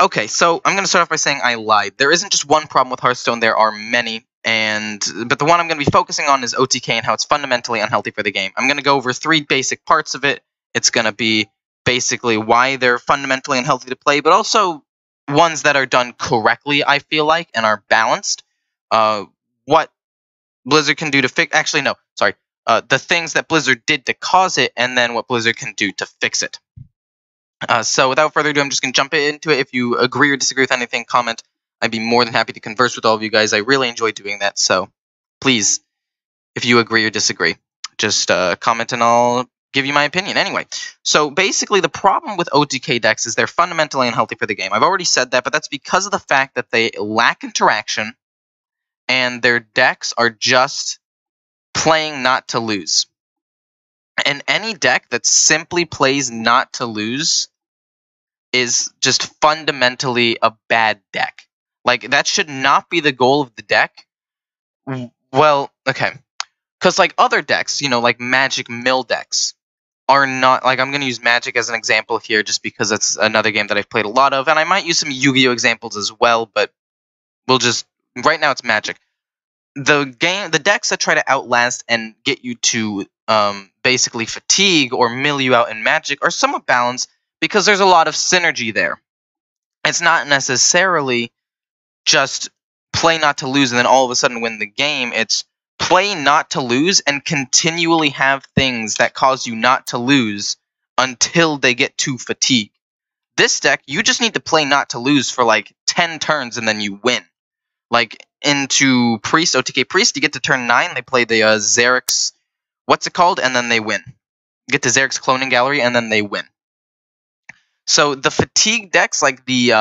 Okay, so I'm going to start off by saying I lied. There isn't just one problem with Hearthstone, there are many, but the one I'm going to be focusing on is OTK and how it's fundamentally unhealthy for the game. I'm going to go over 3 basic parts of it. It's going to be basically why they're fundamentally unhealthy to play, but also ones that are done correctly, I feel like, and are balanced. What Blizzard can do to fix... Actually, no, sorry. The things that Blizzard did to cause it, and then what Blizzard can do to fix it. So without further ado, I'm just going to jump into it. If you agree or disagree with anything, comment. I'd be more than happy to converse with all of you guys. I really enjoy doing that. So please, if you agree or disagree, just comment and I'll give you my opinion. Anyway, so basically the problem with OTK decks is they're fundamentally unhealthy for the game. I've already said that, but that's because of the fact that they lack interaction and their decks are just playing not to lose. And any deck that simply plays not to lose is just fundamentally a bad deck. Like, that should not be the goal of the deck. Well, okay. Because, like, other decks, you know, like Magic Mill decks, are not... Like, I'm going to use Magic as an example here just because it's another game that I've played a lot of. And I might use some Yu-Gi-Oh! Examples as well, but we'll just... Right now, it's Magic. The decks that try to outlast and get you to basically fatigue or mill you out in Magic are somewhat balanced because there's a lot of synergy there. It's not necessarily just play not to lose and then all of a sudden win the game. It's play not to lose and continually have things that cause you not to lose until they get to fatigue. This deck, you just need to play not to lose for like 10 turns and then you win. Like, into Priest, OTK Priest, you get to turn 9, they play the Xerix, what's it called, and then they win. You get to Xerix Cloning Gallery, and then they win. So the fatigue decks, like the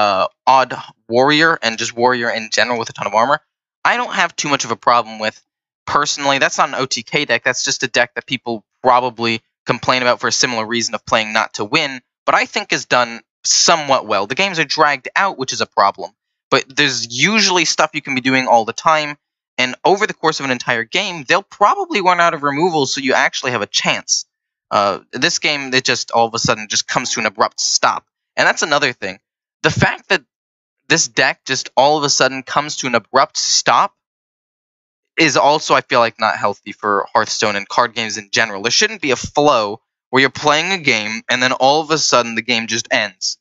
Odd Warrior, and just Warrior in general with a ton of armor, I don't have too much of a problem with. Personally, that's not an OTK deck, that's just a deck that people probably complain about for a similar reason of playing not to win, but I think is done somewhat well. The games are dragged out, which is a problem. But there's usually stuff you can be doing all the time, and over the course of an entire game, they'll probably run out of removals, so you actually have a chance. This game, it just all of a sudden just comes to an abrupt stop. And that's another thing. The fact that this deck just all of a sudden comes to an abrupt stop is also, I feel like, not healthy for Hearthstone and card games in general. There shouldn't be a flow where you're playing a game, and then all of a sudden the game just ends.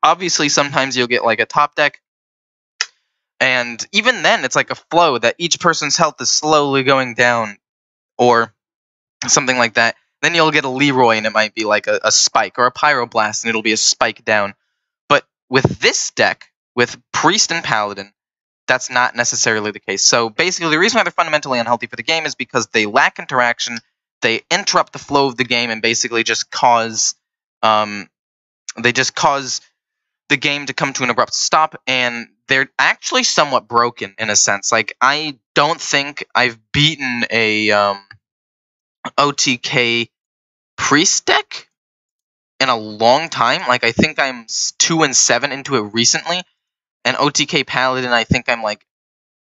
Obviously, sometimes you'll get like a top deck, and even then, it's like a flow that each person's health is slowly going down, or something like that. Then you'll get a Leroy, and it might be like a spike, or a Pyroblast, and it'll be a spike down. But with this deck, with Priest and Paladin, that's not necessarily the case. So basically, the reason why they're fundamentally unhealthy for the game is because they lack interaction, they interrupt the flow of the game, and basically just cause the game to come to an abrupt stop, and they're actually somewhat broken in a sense. Like, I don't think I've beaten a OTK Priest deck in a long time. Like, I think I'm 2-7 into it recently, and OTK Paladin, I think I'm like,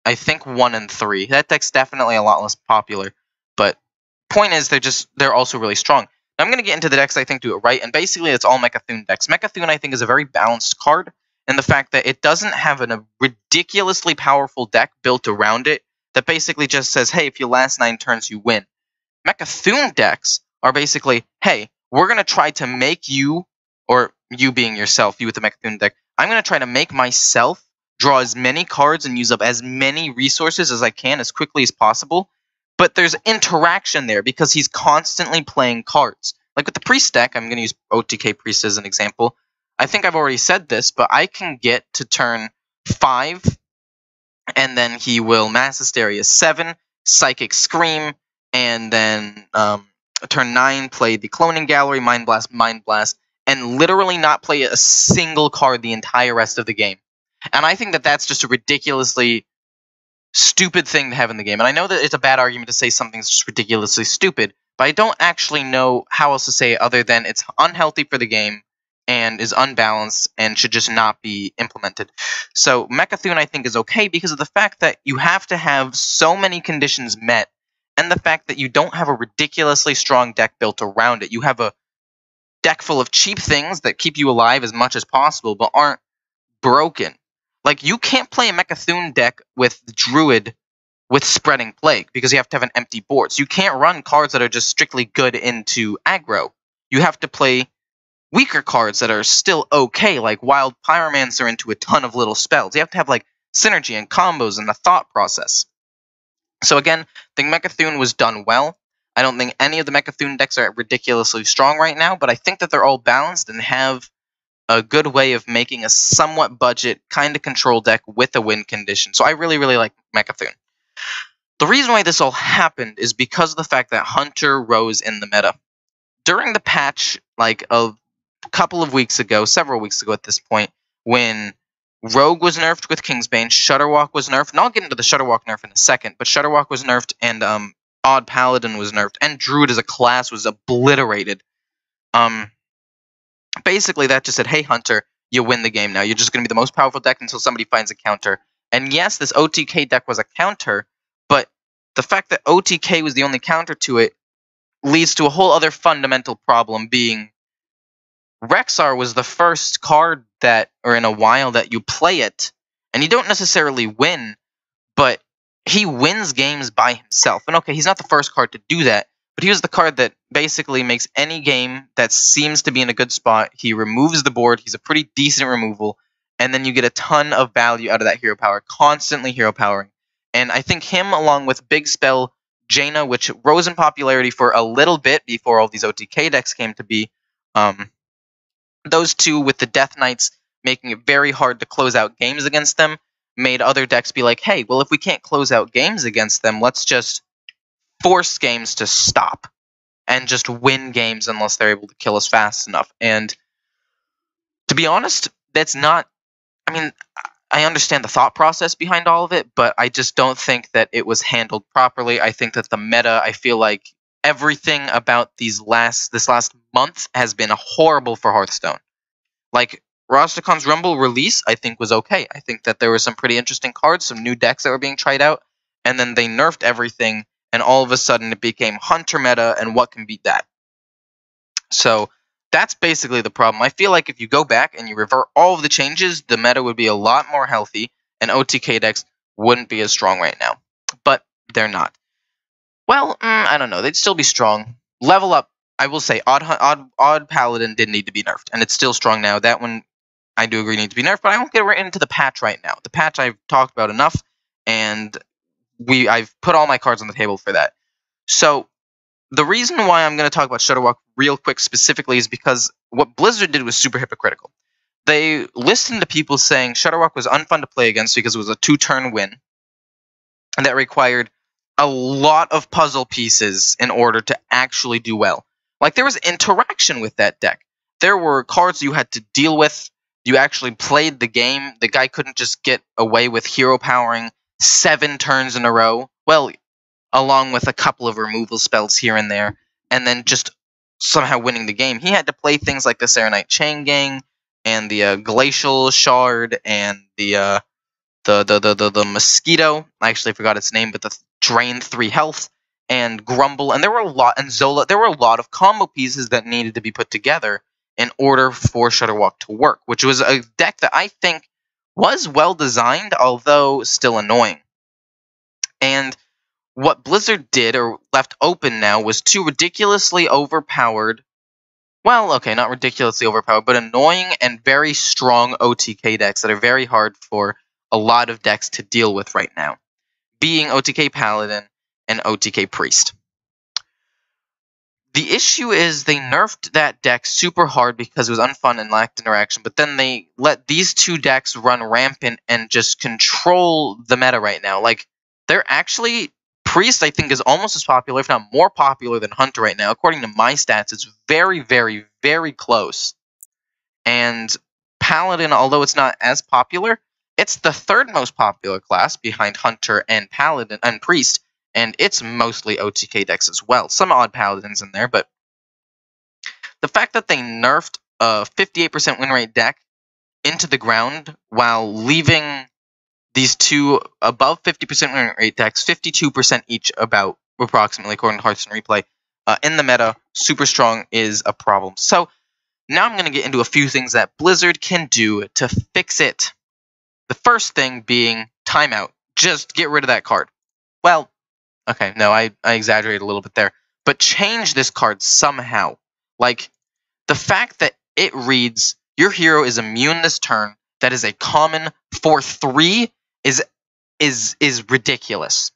1-3. That deck's definitely a lot less popular, but point is, they're also really strong. I'm going to get into the decks I think do it right, and basically it's all Mechathune decks. Mechathune, I think, is a very balanced card, and the fact that it doesn't have a ridiculously powerful deck built around it that basically just says, hey, if you last 9 turns, you win. Mechathune decks are basically, hey, we're going to try to make you, or you being yourself, you with the Mechathune deck, I'm going to try to make myself draw as many cards and use up as many resources as I can as quickly as possible. But there's interaction there because he's constantly playing cards. Like with the Priest deck, I'm going to use OTK Priest as an example. I think I've already said this, but I can get to turn 5, and then he will Mass Hysteria 7, Psychic Scream, and then turn 9, play the Cloning Gallery, Mind Blast, and literally not play a single card the entire rest of the game. And I think that that's just a ridiculously stupid thing to have in the game. And I know that it's a bad argument to say something's just ridiculously stupid, but I don't actually know how else to say it other than it's unhealthy for the game and is unbalanced and should just not be implemented. So Mechathune, I think, is okay because of the fact that you have to have so many conditions met, and the fact that you don't have a ridiculously strong deck built around it. You have a deck full of cheap things that keep you alive as much as possible, but aren't broken. Like, you can't play a Mechathune deck with Druid with Spreading Plague, because you have to have an empty board. So you can't run cards that are just strictly good into aggro. You have to play weaker cards that are still okay, like Wild Pyromancer into a ton of little spells. You have to have, like, synergy and combos and the thought process. So again, I think Mechathune was done well. I don't think any of the Mechathune decks are ridiculously strong right now, but I think that they're all balanced and have a good way of making a somewhat budget kind of control deck with a win condition. So I really, really like Mechathune. The reason why this all happened is because of the fact that Hunter rose in the meta. During the patch, like a couple of weeks ago, several weeks ago at this point, when Rogue was nerfed with Kingsbane, Shutterwalk was nerfed, and I'll get into the Shutterwalk nerf in a second, but Shutterwalk was nerfed, and Odd Paladin was nerfed, and Druid as a class was obliterated. Basically, that just said, hey, Hunter, you win the game now. You're just going to be the most powerful deck until somebody finds a counter. And yes, this OTK deck was a counter, but the fact that OTK was the only counter to it leads to a whole other fundamental problem, being Rexar was the first card that, or in a while, that you play it, and you don't necessarily win, but he wins games by himself. And okay, he's not the first card to do that, but he was the card that basically makes any game that seems to be in a good spot, he removes the board, he's a pretty decent removal, and then you get a ton of value out of that hero power, constantly hero powering. And I think him, along with Big Spell Jaina, which rose in popularity for a little bit before all these OTK decks came to be, those two with the Death Knights making it very hard to close out games against them, made other decks be like, hey, well, if we can't close out games against them, let's just force games to stop and just win games unless they're able to kill us fast enough. And to be honest, that's not, I mean, I understand the thought process behind all of it, but I just don't think that it was handled properly. I think that the meta, I feel like everything about this last month has been horrible for Hearthstone. Like, Rostercon's Rumble release, I think, was okay. I think that there were some pretty interesting cards, some new decks that were being tried out, and then they nerfed everything, and all of a sudden it became Hunter meta, and what can beat that? So that's basically the problem. I feel like if you go back and you revert all of the changes, the meta would be a lot more healthy, and OTK decks wouldn't be as strong right now. But they're not. Well, I don't know. They'd still be strong. Level Up, I will say, Odd Paladin did need to be nerfed, and it's still strong now. That one, I do agree, needs to be nerfed, but I won't get right into the patch right now. The patch I've talked about enough, and I've put all my cards on the table for that. So the reason why I'm going to talk about Shutterwalk real quick specifically is because what Blizzard did was super hypocritical. They listened to people saying Shutterwalk was unfun to play against because it was a 2-turn win, and that required a lot of puzzle pieces in order to actually do well. Like, there was interaction with that deck. There were cards you had to deal with. You actually played the game. The guy couldn't just get away with hero powering 7 turns in a row. Well, along with a couple of removal spells here and there, and then just somehow winning the game. He had to play things like the Serenite Chain Gang, and the Glacial Shard, and the Mosquito. I actually forgot its name, but the Drain 3 health, and Grumble, and there were a lot, and Zola. There were a lot of combo pieces that needed to be put together in order for Shutterwalk to work, which was a deck that I think was well designed, although still annoying. And what Blizzard did, or left open now, was 2 ridiculously overpowered, well, okay, not ridiculously overpowered, but annoying and very strong OTK decks that are very hard for a lot of decks to deal with right now, being OTK Paladin and OTK Priest. The issue is they nerfed that deck super hard because it was unfun and lacked interaction, but then they let these 2 decks run rampant and just control the meta right now. Like, they're actually, Priest, I think, is almost as popular, if not more popular than Hunter right now. According to my stats, it's very, very, very close. And Paladin, although it's not as popular, it's the 3rd most popular class behind Hunter and Paladin and Priest, and it's mostly OTK decks as well. Some odd Paladins in there, but the fact that they nerfed a 58% win rate deck into the ground while leaving these 2 above 50% win rate decks, 52% each about, approximately, according to Hearthstone Replay, in the meta, super strong, is a problem. So Now I'm going to get into a few things that Blizzard can do to fix it. The first thing being timeout. Just get rid of that card. Well, okay, no, I exaggerated a little bit there. But change this card somehow. Like, the fact that it reads, your hero is immune this turn, that is a common for 3, is ridiculous.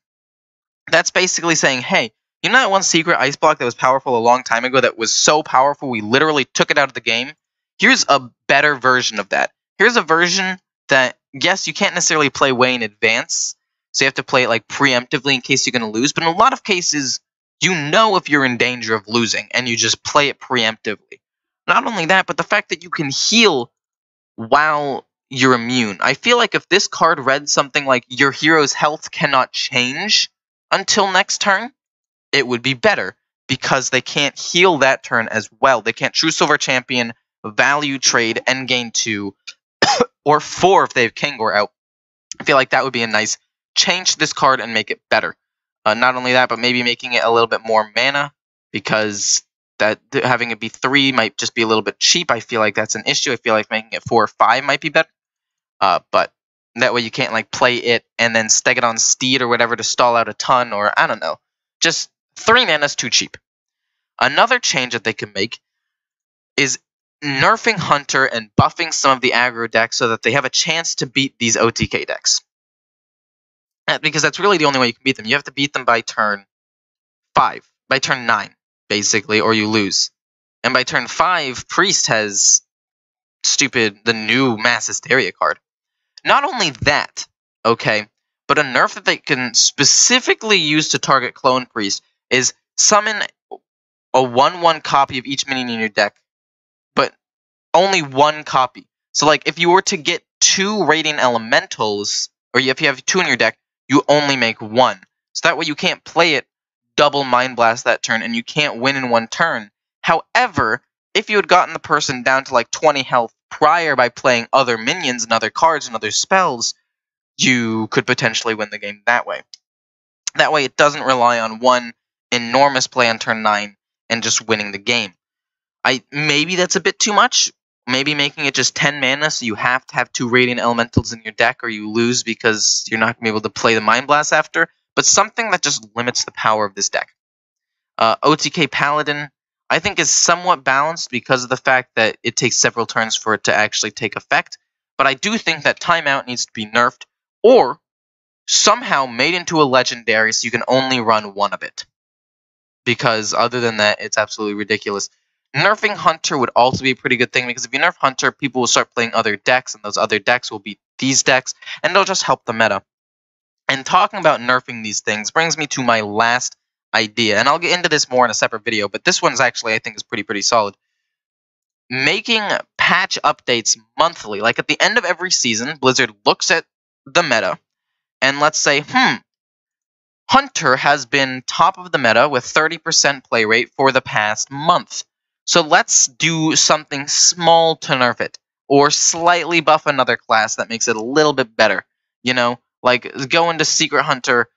That's basically saying, hey, you know that one secret ice block that was powerful a long time ago that was so powerful we literally took it out of the game? Here's a better version of that. Here's a version that, yes, you can't necessarily play way in advance, so you have to play it like preemptively in case you're going to lose, but in a lot of cases, you know if you're in danger of losing, and you just play it preemptively. Not only that, but the fact that you can heal while you're immune. I feel like if this card read something like your hero's health cannot change until next turn, it would be better, because they can't heal that turn as well. They can't True Silver Champion, value trade, endgame 2, or 4 if they have Kangor out. I feel like that would be a nice change to this card and make it better. Not only that, but maybe making it a little bit more mana, because that having it be 3 might just be a little bit cheap. I feel like that's an issue. I feel like making it 4 or 5 might be better. But that way you can't like play it and then steg it on Steed or whatever to stall out a ton, or I don't know. Just 3 mana is too cheap. Another change that they can make is nerfing Hunter and buffing some of the aggro decks so that they have a chance to beat these OTK decks. Because that's really the only way you can beat them. You have to beat them by turn 5, by turn 9, basically, or you lose. And by turn 5, Priest has the new Mass Hysteria card. Not only that, okay, but a nerf that they can specifically use to target Clone Priest is summon a 1/1 copy of each minion in your deck, but only 1 copy. So, like, if you were to get 2 Radiant Elementals, or if you have 2 in your deck, you only make 1. So that way you can't play it double Mind Blast that turn, and you can't win in 1 turn. However, if you had gotten the person down to like 20 health prior by playing other minions and other cards and other spells, you could potentially win the game that way. That way it doesn't rely on 1 enormous play on turn 9 and just winning the game. Maybe that's a bit too much. Maybe making it just 10 mana, so you have to have 2 Radiant Elementals in your deck, or you lose because you're not going to be able to play the Mind Blast after. But something that just limits the power of this deck. OTK Paladin, I think, is somewhat balanced because of the fact that it takes several turns for it to actually take effect. But I do think that Timeout needs to be nerfed, or somehow made into a legendary so you can only run 1 of it. Because other than that, it's absolutely ridiculous. Nerfing Hunter would also be a pretty good thing, because if you nerf Hunter, people will start playing other decks, and those other decks will beat these decks, and they'll just help the meta. And talking about nerfing these things brings me to my last idea, and I'll get into this more in a separate video, but this one's actually, I think, is pretty solid. Making patch updates monthly. Like, at the end of every season, Blizzard looks at the meta, and let's say, Hunter has been top of the meta with 30% play rate for the past month. So let's do something small to nerf it, or slightly buff another class that makes it a little bit better. You know, like go into Secret Hunter,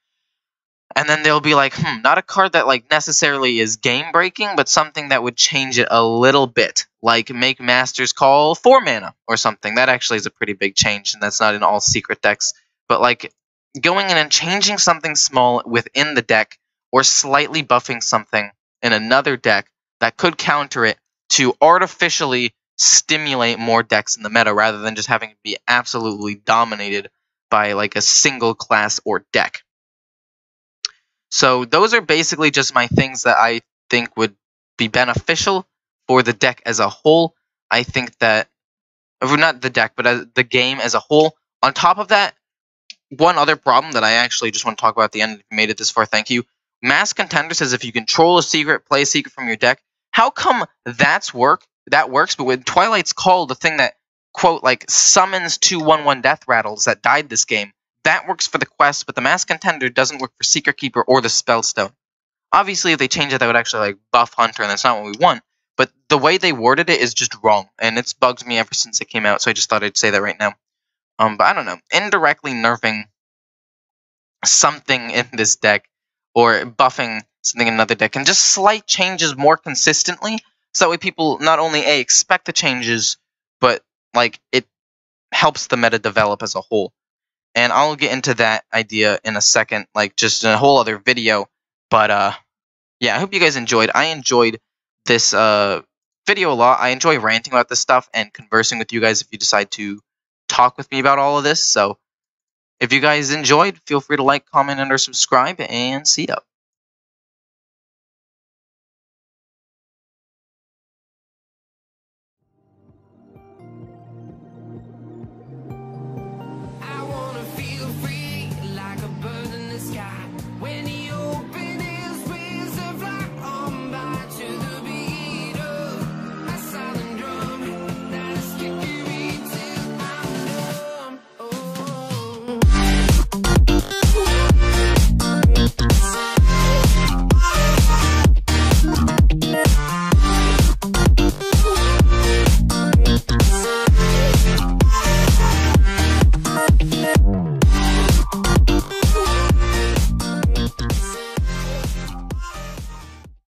and then they'll be like, not a card that like necessarily is game breaking, but something that would change it a little bit, like make Master's Call 4 mana or something. That actually is a pretty big change, and that's not in all secret decks. But like going in and changing something small within the deck, or slightly buffing something in another deck that could counter it to artificially stimulate more decks in the meta, rather than just having it be absolutely dominated by like a single class or deck. So those are basically just my things that I think would be beneficial for the deck as a whole. I think that, or not the deck, but the game as a whole. On top of that, one other problem that I actually just want to talk about at the end, if you made it this far, thank you. Mass Contender says if you control a secret, play a secret from your deck. How come that works, but with Twilight's Call, the thing that, quote, like, summons 2 1/1 Death Rattles that died this game, that works for the quest, but the Mass Contender doesn't work for Secret Keeper or the Spellstone. Obviously, if they change it, that would actually, like, buff Hunter, and that's not what we want. But the way they worded it is just wrong, and it's bugged me ever since it came out, so I just thought I'd say that right now. But I don't know. Indirectly nerfing something in this deck, or buffing something in another deck, and just slight changes more consistently, So that way people not only expect the changes, but like it helps the meta develop as a whole. And I'll get into that idea in a second, like just in a whole other video. But yeah, I hope you guys enjoyed. I enjoyed this video a lot. I enjoy ranting about this stuff and conversing with you guys if you decide to talk with me about all of this. So if you guys enjoyed, feel free to like, comment, and or subscribe, and see ya.